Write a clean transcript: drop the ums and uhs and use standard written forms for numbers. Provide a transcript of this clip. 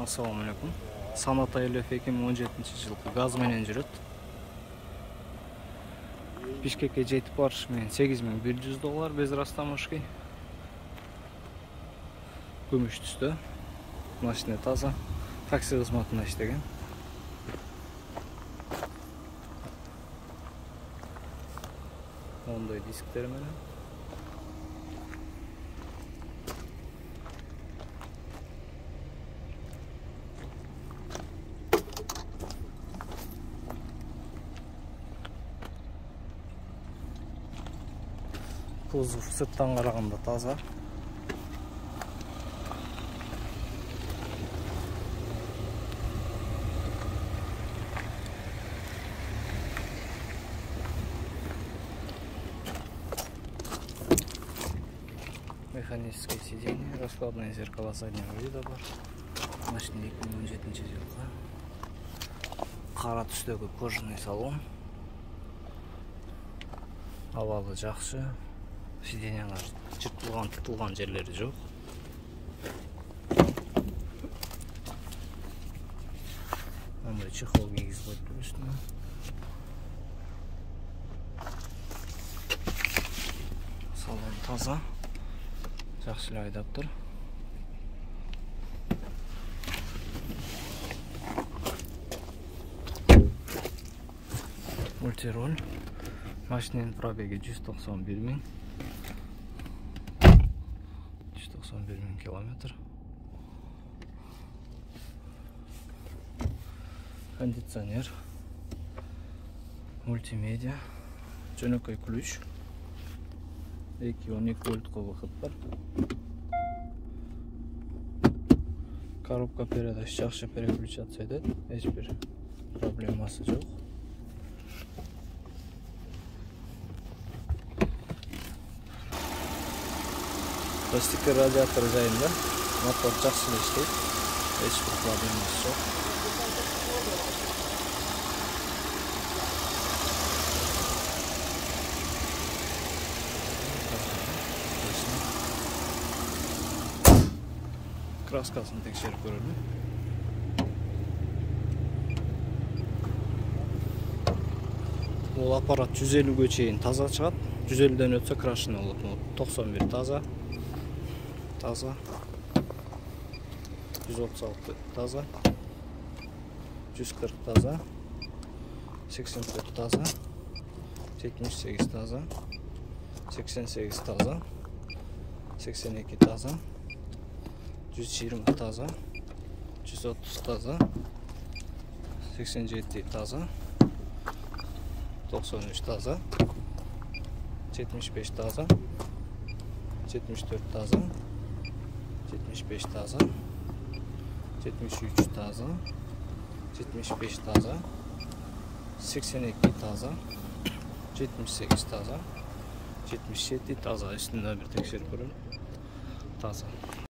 Assalamu alaikum. Sanat Aylef 2017-жылкы газ менен жүрөт. Бишкекке жетип барыш менен $8100 без растаможки. Күмүш түстө. Машина таза. Такси кызматында иштеген. Мондой дисктер менен. Кузов сырттан караганда таза. Механическое сиденье, раскладное зеркало заднего вида бар. Машина 2017-жылкы. Кара түстөгү кожаный салон. Абалы жакшы. Сиденьялар жыртылган, тытылган жерлери жок. Мындай чехол кийгизип коюптур үстүнө. Салон таза. Жакшы эле айдаптыр. Мультироль. Машинанын пробеги 191 000. 191 000 километр. Кондиционер. Мультимедиа. Жөнөкөй ключ. 212 вольтко выход бар. Коробка передач жакшы переключация этет. Эч бир проблемасы жок. Пластиктер радиатор жайында. Мотор жакшы эле иштейт. Эч бир проблемасы жок. Краскасын текшерип көрөлү. Бул аппарат 150-ге чейин таза чыгат. 150ден өтсө крашен болот. 91 таза. Таза. 136 таза. 140 таза. 84 таза. 78 таза. 88 таза. 82 таза. 120 таза, 130 таза, 87 таза, 93 таза, 75 таза, 74 таза, 75 таза, 73 таза, 75 таза, 82 таза, 78 таза, 77 таза. Üstünde bir tekşerip görün. Таза.